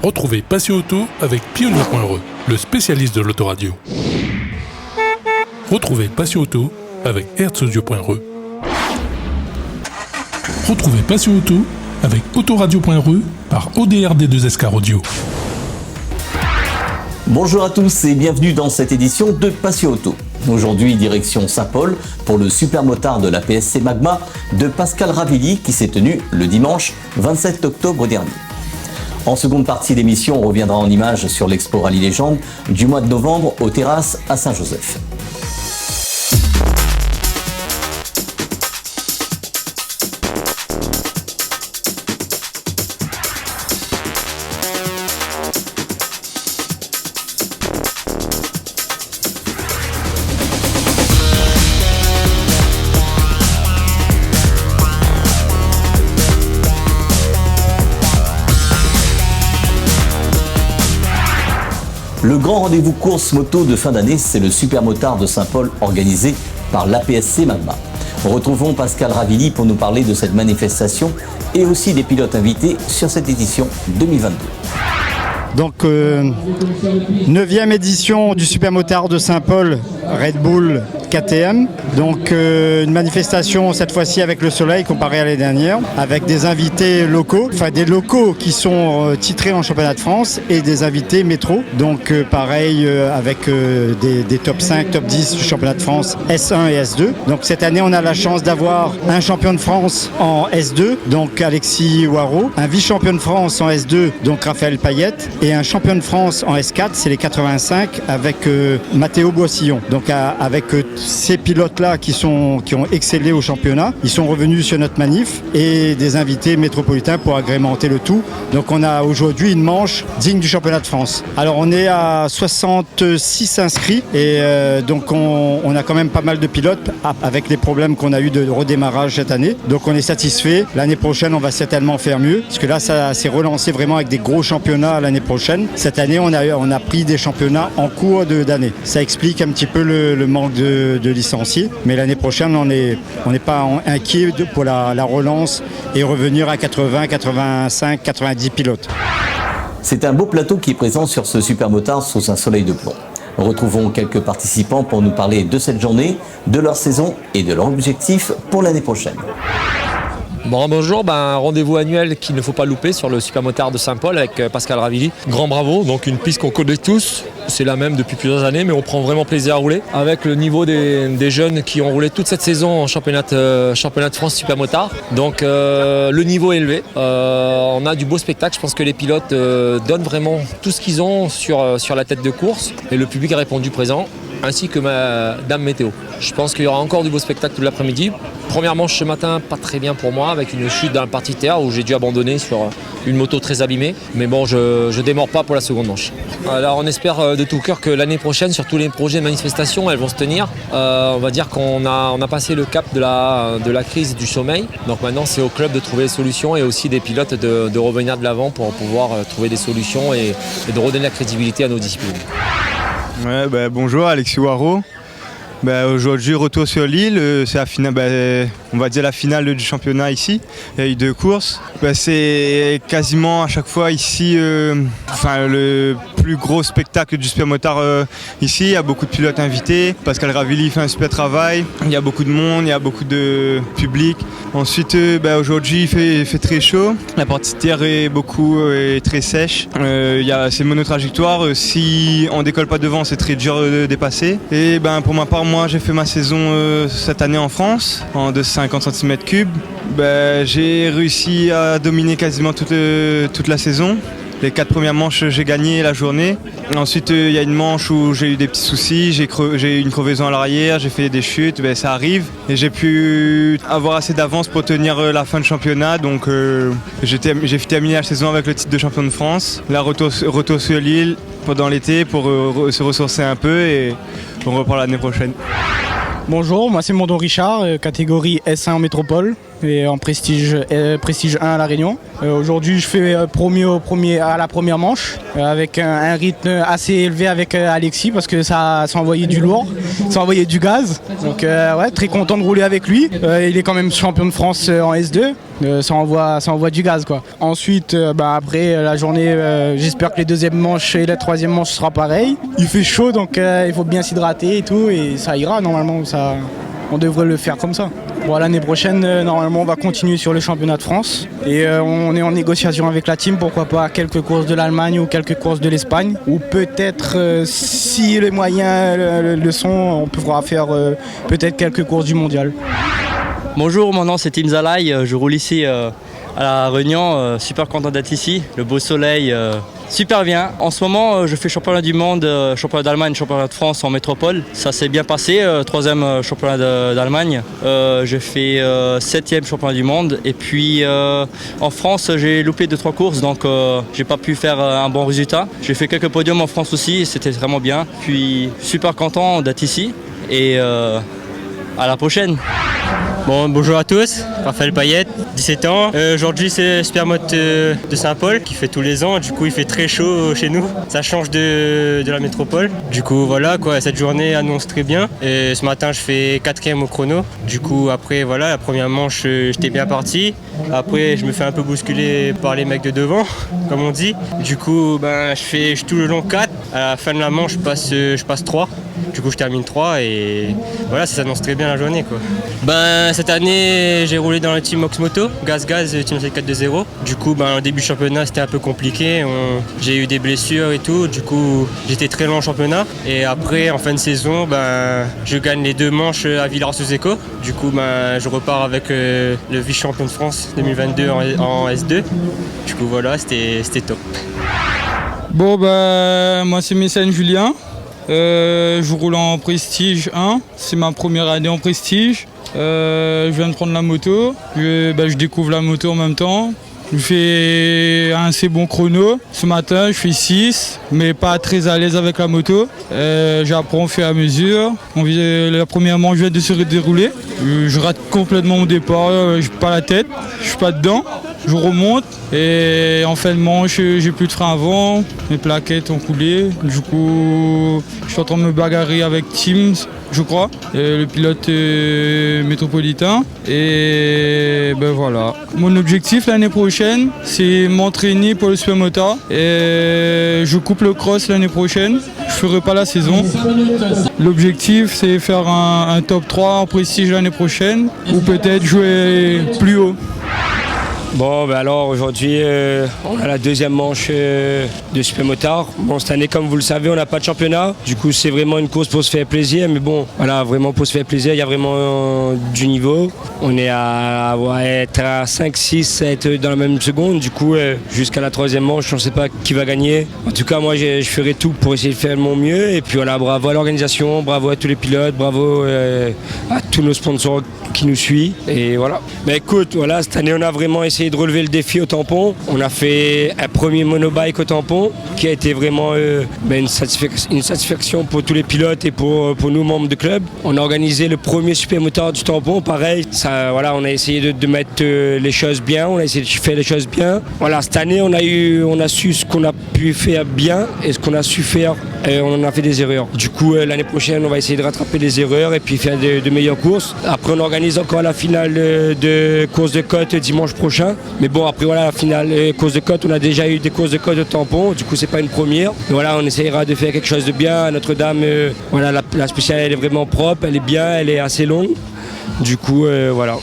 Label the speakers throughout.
Speaker 1: Retrouvez Passion Auto avec Pionnier.re, le spécialiste de l'autoradio. Retrouvez Passion Auto avec Herzaudio.re. Retrouvez Passion Auto avec Autoradio.re par ODRD2SK Audio.
Speaker 2: Bonjour à tous et bienvenue dans cette édition de Passion Auto. Aujourd'hui, direction Saint-Paul pour le super motard de la PSC Magma de Pascal Ravilly qui s'est tenu le dimanche 27 octobre dernier. En seconde partie d'émission, on reviendra en images sur l'Expo Rallye Légende du mois de novembre aux Terrasses à Saint-Joseph. Le grand rendez-vous course moto de fin d'année, c'est le Super Motard de Saint-Paul organisé par l'APSC Magma. Retrouvons Pascal Ravilly pour nous parler de cette manifestation et aussi des pilotes invités sur cette édition 2022.
Speaker 3: Donc 9e édition du Super Motard de Saint-Paul, Red Bull KTM. Donc une manifestation cette fois-ci avec le soleil comparé à l'année dernière, avec des invités locaux, enfin des locaux qui sont titrés en championnat de France et des invités métro. Donc pareil avec des top 5, top 10 du championnat de France S1 et S2. Donc cette année on a la chance d'avoir un champion de France en S2, donc Alexis Hoarau, un vice-champion de France en S2, donc Raphaël Payette, et un champion de France en S4, c'est les 85 avec Mathéo Boissillon. Donc avec ces pilotes-là qui ont excellé au championnat, ils sont revenus sur notre manif et des invités métropolitains pour agrémenter le tout. Donc on a aujourd'hui une manche digne du championnat de France. Alors on est à 66 inscrits et donc on a quand même pas mal de pilotes avec les problèmes qu'on a eu de redémarrage cette année. Donc on est satisfait. L'année prochaine on va certainement faire mieux parce que là ça s'est relancé vraiment avec des gros championnats l'année prochaine. Cette année on a pris des championnats en cours d'année. Ça explique un petit peu le manque de licenciés, mais l'année prochaine on n'est pas inquiet pour la relance et revenir à 80, 85, 90 pilotes.
Speaker 2: C'est un beau plateau qui est présent sur ce super motard sous un soleil de plomb. Retrouvons quelques participants pour nous parler de cette journée, de leur saison et de leur objectif pour l'année prochaine.
Speaker 4: Bonjour, un rendez-vous annuel qu'il ne faut pas louper sur le Super Motard de Saint-Paul avec Pascal Ravilly. Grand bravo, donc une piste qu'on connaît tous, c'est la même depuis plusieurs années, mais on prend vraiment plaisir à rouler. Avec le niveau des jeunes qui ont roulé toute cette saison en championnat de France Super Motard. Donc le niveau est élevé, on a du beau spectacle, je pense que les pilotes donnent vraiment tout ce qu'ils ont sur la tête de course et le public a répondu présent, ainsi que Madame Météo. Je pense qu'il y aura encore du beau spectacle tout l'après-midi. Première manche ce matin, pas très bien pour moi, avec une chute dans la partie terre où j'ai dû abandonner sur une moto très abîmée. Mais bon, je démords pas pour la seconde manche. Alors on espère de tout cœur que l'année prochaine, sur tous les projets de manifestation, elles vont se tenir. On va dire qu'on a passé le cap de la crise du sommeil. Donc maintenant, c'est au club de trouver des solutions et aussi des pilotes de revenir de l'avant pour pouvoir trouver des solutions et de redonner la crédibilité à nos disciplines.
Speaker 5: Ouais, bonjour, Alexis Hoarau. Aujourd'hui, retour sur l'île, c'est la finale, on va dire la finale du championnat ici. Il y a eu 2 courses. C'est quasiment à chaque fois ici le plus gros spectacle du super motard ici. Il y a beaucoup de pilotes invités. Pascal Ravilly fait un super travail. Il y a beaucoup de monde, il y a beaucoup de public. Ensuite, aujourd'hui, il fait très chaud. La partie terre est très sèche. C'est monotrajectoire. Si on décolle pas devant, c'est très dur de dépasser. Et pour ma part, moi, j'ai fait ma saison cette année en France, en 250 cm3. J'ai réussi à dominer quasiment toute la saison. Les 4 premières manches, j'ai gagné la journée. Ensuite, il y a une manche où j'ai eu des petits soucis. J'ai eu une crevaison à l'arrière, j'ai fait des chutes, ça arrive. Et j'ai pu avoir assez d'avance pour tenir la fin de championnat. Donc, j'ai terminé la saison avec le titre de champion de France. Là, retour sur l'île pendant l'été pour se ressourcer un peu et on reprend l'année prochaine.
Speaker 6: Bonjour, moi c'est Mondon Richard, catégorie S1 en métropole. et en prestige 1 à La Réunion. Aujourd'hui, je fais premier à la première manche avec un rythme assez élevé avec Alexis parce que ça envoyait du lourd, ça envoyait du gaz. Donc ouais, très content de rouler avec lui. Il est quand même champion de France en S2. Ça envoie du gaz quoi. Ensuite, après la journée, j'espère que les deuxièmes manches et la troisième manche sera pareil. Il fait chaud donc il faut bien s'hydrater et tout et ça ira normalement. On devrait le faire comme ça. Bon, l'année prochaine, normalement, on va continuer sur le championnat de France et on est en négociation avec la team, pourquoi pas quelques courses de l'Allemagne ou quelques courses de l'Espagne ou peut-être, si les moyens le sont, on pourra faire peut-être quelques courses du mondial.
Speaker 7: Bonjour, mon nom c'est Tim Zalai, je roule ici à La Réunion, super content d'être ici, le beau soleil, super bien. En ce moment je fais championnat du monde, championnat d'Allemagne, championnat de France en métropole, ça s'est bien passé, troisième championnat d'Allemagne, j'ai fait 7e championnat du monde et puis en France j'ai loupé 2-3 courses donc j'ai pas pu faire un bon résultat. J'ai fait quelques podiums en France aussi, c'était vraiment bien, puis super content d'être ici et à la prochaine.
Speaker 8: Bon, bonjour à tous, Raphaël Payette, 17 ans. Aujourd'hui c'est le Supermote de Saint-Paul qui fait tous les ans, du coup il fait très chaud chez nous. Ça change de la métropole. Du coup voilà quoi, cette journée annonce très bien. Et ce matin je fais 4e au chrono. Du coup après voilà, la première manche j'étais bien parti. Après je me fais un peu bousculer par les mecs de devant, comme on dit. Du coup je touche le long 4. À la fin de la manche je passe 3. Du coup je termine 3 et voilà, ça s'annonce très bien la journée quoi. Cette année j'ai roulé dans le team Oxmoto, Gaz Team 4-2-0. Du coup au début du championnat c'était un peu compliqué, j'ai eu des blessures et tout, du coup j'étais très lent en championnat. Et après en fin de saison je gagne les 2 manches à Villars-sous-Éco. Du coup je repars avec le vice-champion de France 2022 en S2. Du coup voilà, c'était top.
Speaker 9: Bon moi c'est Messène Julien. Je roule en Prestige 1, c'est ma première année en Prestige. Je viens de prendre la moto, je découvre la moto en même temps. Je fais un assez bon chrono. Ce matin, je fais 6, mais pas très à l'aise avec la moto. J'apprends au fur et à mesure. La première manche vient de se dérouler. Je rate complètement mon départ, je n'ai pas la tête, je suis pas dedans. Je remonte et en fin de manche, j'ai plus de frein avant, mes plaquettes ont coulé. Du coup, je suis en train de me bagarrer avec Teams, je crois, le pilote métropolitain. Et voilà. Mon objectif l'année prochaine, c'est m'entraîner pour le Supermotard. Et je coupe le cross l'année prochaine. Je ferai pas la saison. L'objectif, c'est faire un top 3 en prestige l'année prochaine ou peut-être jouer plus haut.
Speaker 10: Bon, alors aujourd'hui, on a la deuxième manche de Supermotard. Bon, cette année, comme vous le savez, on n'a pas de championnat. Du coup, c'est vraiment une course pour se faire plaisir. Mais bon, voilà, vraiment pour se faire plaisir, il y a vraiment du niveau. On est à être à 5, 6, 7 dans la même seconde. Du coup, jusqu'à la troisième manche, on ne sait pas qui va gagner. En tout cas, moi, je ferai tout pour essayer de faire mon mieux. Et puis voilà, bravo à l'organisation, bravo à tous les pilotes, bravo à tous nos sponsors qui nous suivent. Et voilà. Mais écoute, voilà, cette année, on a vraiment essayé de relever le défi au tampon. On a fait un premier monobike au tampon qui a été vraiment une satisfaction pour tous les pilotes et pour nous membres de club. On a organisé le premier Supermotard du tampon, pareil. Ça, voilà, on a essayé de mettre les choses bien, on a essayé de faire les choses bien. Voilà, cette année on a su ce qu'on a pu faire bien et ce qu'on a su faire, on en a fait des erreurs. Du coup l'année prochaine on va essayer de rattraper les erreurs et puis faire de meilleures courses. Après on organise encore la finale de course de côte dimanche prochain. Mais bon, après voilà, la finale course de côte, on a déjà eu des courses de côte au tampon, du coup c'est pas une première. Mais voilà, on essaiera de faire quelque chose de bien. Notre-Dame, voilà, la spéciale elle est vraiment propre, elle est bien, elle est assez longue. Du coup, voilà.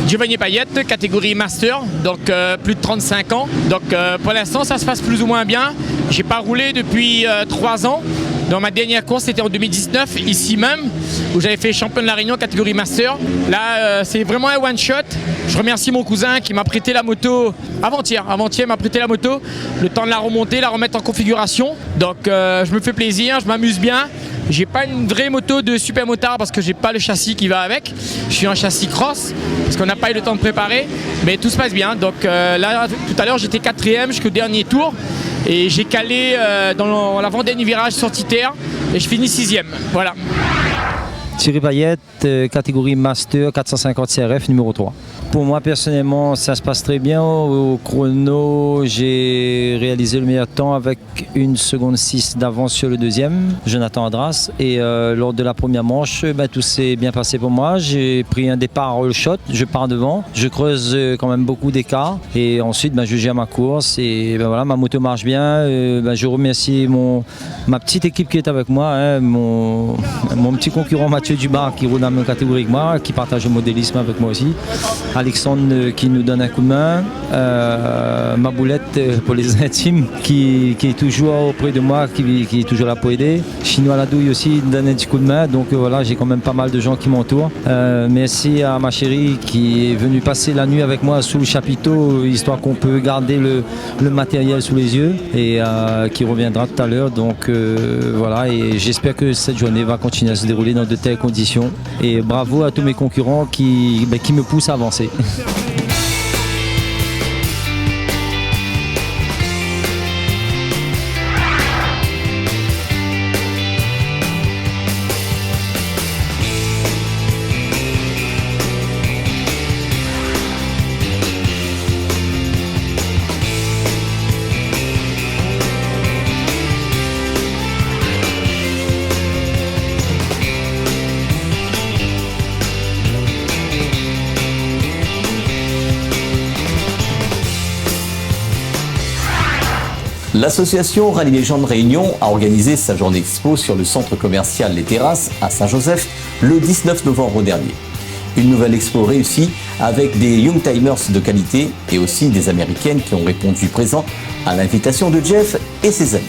Speaker 11: Giovanni Payette, catégorie Master, donc plus de 35 ans. Donc pour l'instant ça se passe plus ou moins bien. J'ai pas roulé depuis 3 ans. Dans ma dernière course, c'était en 2019, ici même, où j'avais fait champion de la Réunion catégorie Master. Là, c'est vraiment un one-shot. Je remercie mon cousin qui m'a prêté la moto avant-hier. Avant-hier, m'a prêté la moto. Le temps de la remonter, la remettre en configuration. Donc, je me fais plaisir, je m'amuse bien. J'ai pas une vraie moto de Supermotard parce que j'ai pas le châssis qui va avec. Je suis en châssis cross parce qu'on n'a pas eu le temps de préparer. Mais tout se passe bien. Donc là, tout à l'heure, j'étais 4e jusqu'au dernier tour. Et j'ai calé dans l'avant-dernier virage sortie terre et je finis 6e. Voilà.
Speaker 12: Thierry Payette, catégorie Master 450 CRF numéro 3. Pour moi personnellement, ça se passe très bien. Au chrono, j'ai réalisé le meilleur temps avec 1 seconde 6 d'avance sur le deuxième, Jonathan Adras. Et lors de la première manche, tout s'est bien passé pour moi. J'ai pris un départ all shot, je pars devant, je creuse quand même beaucoup d'écart. Et ensuite, je gère ma course et voilà, ma moto marche bien. Je remercie ma petite équipe qui est avec moi, mon petit concurrent Mathieu Dubar qui roule dans la même catégorie que moi, qui partage le modélisme avec moi aussi. Alexandre qui nous donne un coup de main, ma boulette pour les intimes qui est toujours auprès de moi, qui est toujours là pour aider. Chinois Ladouille aussi nous donne un petit coup de main, donc voilà, j'ai quand même pas mal de gens qui m'entourent. Merci à ma chérie qui est venue passer la nuit avec moi sous le chapiteau, histoire qu'on peut garder le matériel sous les yeux et qui reviendra tout à l'heure. Donc voilà, et j'espère que cette journée va continuer à se dérouler dans de telles conditions. Et bravo à tous mes concurrents qui me poussent à avancer.
Speaker 2: L'association Rallye Légende Réunion a organisé sa journée expo sur le centre commercial Les Terrasses à Saint-Joseph le 19 novembre dernier. Une nouvelle expo réussie avec des Youngtimers de qualité et aussi des Américaines qui ont répondu présent à l'invitation de Jeff et ses amis.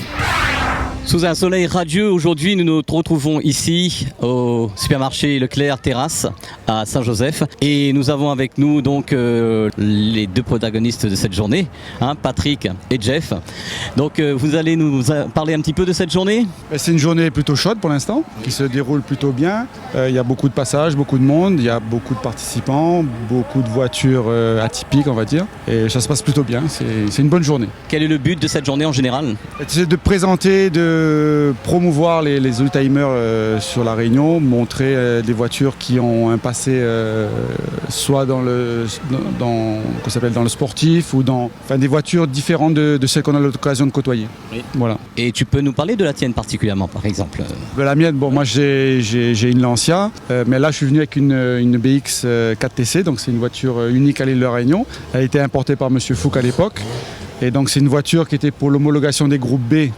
Speaker 13: Sous un soleil radieux, aujourd'hui, nous nous retrouvons ici au supermarché Leclerc Terrasse à Saint-Joseph et nous avons avec nous donc les deux protagonistes de cette journée, Patrick et Jeff. Donc vous allez nous parler un petit peu de cette journée ?
Speaker 14: C'est une journée plutôt chaude pour l'instant, qui se déroule plutôt bien. Il y a beaucoup de passages, beaucoup de monde, il y a beaucoup de participants, beaucoup de voitures atypiques on va dire. Et ça se passe plutôt bien, c'est une bonne journée.
Speaker 13: Quel est le but de cette journée en général ?
Speaker 14: C'est de présenter, de promouvoir les oldtimers sur la Réunion, montrer des voitures qui ont un passé soit dans le sportif ou des voitures différentes de celles qu'on a l'occasion de côtoyer.
Speaker 13: Oui.
Speaker 14: Voilà.
Speaker 13: Et tu peux nous parler de la tienne particulièrement par exemple ?
Speaker 14: La mienne, moi j'ai une Lancia, mais là je suis venu avec une BX 4TC, donc c'est une voiture unique à l'île de la Réunion. Elle a été importée par Monsieur Fouque à l'époque. Et donc c'est une voiture qui était pour l'homologation des groupes B,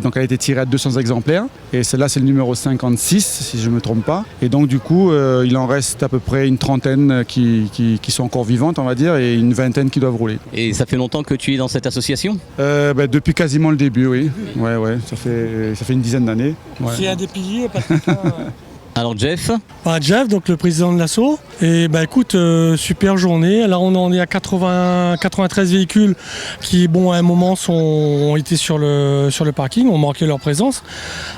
Speaker 14: donc elle a été tirée à 200 exemplaires. Et celle-là c'est le numéro 56 si je ne me trompe pas. Et donc du coup il en reste à peu près une trentaine qui sont encore vivantes on va dire et une vingtaine qui doivent rouler.
Speaker 13: Et ça fait longtemps que tu es dans cette association ?
Speaker 14: Depuis quasiment le début, oui. Ouais, ça fait une dizaine d'années. Ouais.
Speaker 15: C'est un des piliers, Patrick.
Speaker 13: Alors Jeff ?
Speaker 15: Jeff, donc le président de l'asso. Et écoute, super journée. Là on en est à 93 véhicules qui, à un moment ont été sur le parking, ont marqué leur présence.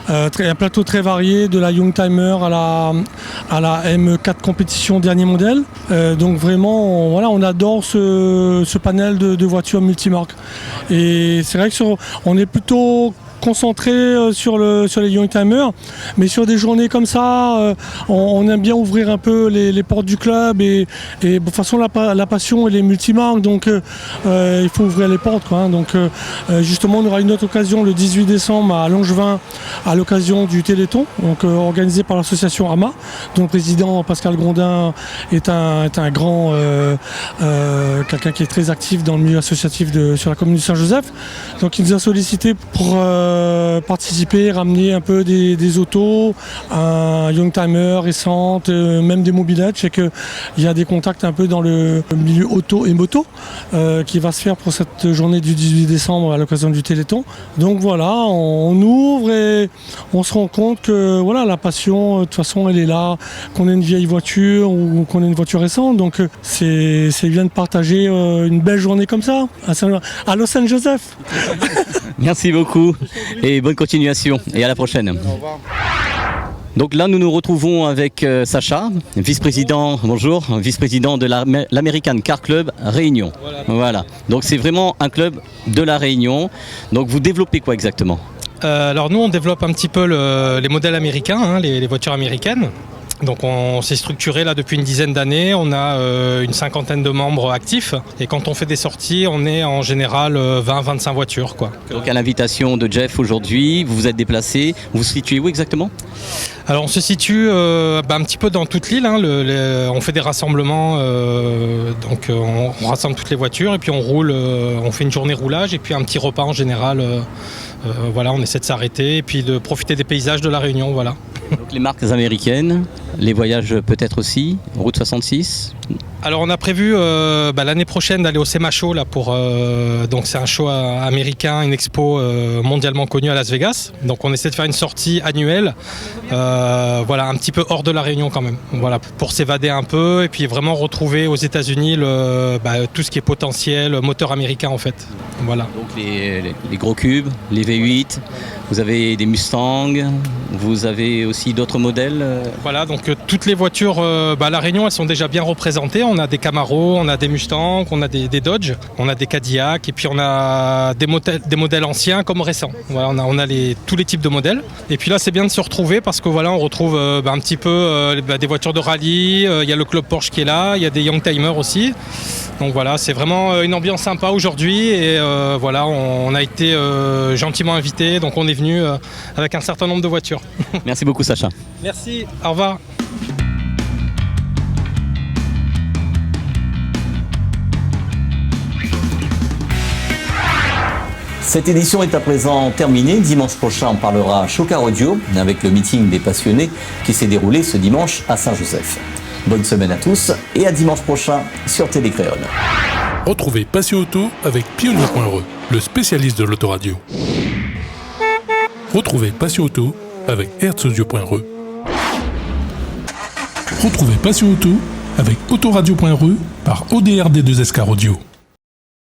Speaker 15: Un plateau très varié, de la Youngtimer à la M4 compétition dernier modèle. Donc vraiment, on adore ce panel de voitures multimarques. Et c'est vrai que on est plutôt concentré sur les Youngtimers, mais sur des journées comme ça, on aime bien ouvrir un peu les portes du club et de toute façon la passion elle est multimarque, donc il faut ouvrir les portes, quoi, hein. Donc justement on aura une autre occasion le 18 décembre à Langevin à l'occasion du Téléthon, donc organisé par l'association AMA, dont le président Pascal Grondin est un grand quelqu'un qui est très actif dans le milieu associatif sur la commune de Saint-Joseph, donc il nous a sollicité pour participer, ramener un peu des autos, un Youngtimer récente, même des mobilettes. Je sais qu'il y a des contacts un peu dans le milieu auto et moto qui va se faire pour cette journée du 18 décembre à l'occasion du Téléthon. Donc voilà, on ouvre et on se rend compte que la passion, de toute façon, elle est là, qu'on ait une vieille voiture ou qu'on ait une voiture récente. Donc c'est bien de partager une belle journée comme ça à Los Angeles.
Speaker 13: Merci beaucoup et bonne continuation et à la prochaine.
Speaker 14: Au revoir.
Speaker 13: Donc là, nous nous retrouvons avec Sacha, vice-président, bonjour, vice-président de l'American Car Club Réunion. Voilà. Donc c'est vraiment un club de la Réunion. Donc vous développez quoi exactement ?
Speaker 16: Alors nous on développe un petit peu les modèles américains, hein, les voitures américaines. Donc on s'est structuré là depuis une dizaine d'années, on a une cinquantaine de membres actifs et quand on fait des sorties on est en général 20-25 voitures quoi.
Speaker 13: Donc à l'invitation de Jeff aujourd'hui, vous vous êtes déplacé, vous vous situez où exactement ?
Speaker 16: Alors on se situe un petit peu dans toute l'île, hein, on fait des rassemblements, donc on rassemble toutes les voitures et puis on roule, on fait une journée roulage et puis un petit repas en général. Voilà, on essaie de s'arrêter et puis de profiter des paysages de la Réunion, voilà.
Speaker 13: Donc les marques américaines, les voyages peut-être aussi, Route 66 ?
Speaker 16: Alors on a prévu l'année prochaine d'aller au SEMA Show là donc c'est un show américain, une expo mondialement connue à Las Vegas. Donc on essaie de faire une sortie annuelle, un petit peu hors de la Réunion quand même. Voilà, pour s'évader un peu et puis vraiment retrouver aux États-Unis tout ce qui est potentiel moteur américain en fait. Voilà.
Speaker 13: Donc les gros cubes, les V8, vous avez des Mustangs, vous avez aussi d'autres modèles.
Speaker 16: Voilà, donc toutes les voitures à la Réunion elles sont déjà bien représentées. On a des Camaro, on a des Mustangs, on a des Dodge, on a des Cadillac et puis on a des modèles anciens comme récents. Voilà, on a tous les types de modèles. Et puis là c'est bien de se retrouver parce que voilà on retrouve un petit peu des voitures de rallye, il y a le club Porsche qui est là, il y a des Youngtimers aussi. Donc voilà, c'est vraiment une ambiance sympa aujourd'hui et on a été gentiment invités, donc on est venu avec un certain nombre de voitures.
Speaker 13: Merci beaucoup Sacha.
Speaker 16: Merci, au revoir.
Speaker 2: Cette édition est à présent terminée. Dimanche prochain, on parlera Chocar Audio avec le meeting des passionnés qui s'est déroulé ce dimanche à Saint-Joseph. Bonne semaine à tous et à dimanche prochain sur Télé Créole.
Speaker 1: Retrouvez Passion Auto avec Pionnier.re, le spécialiste de l'autoradio. Retrouvez Passion Auto avec Herzaudio.re. Retrouvez Passion Auto avec Autoradio.re par ODRD2SK Radio.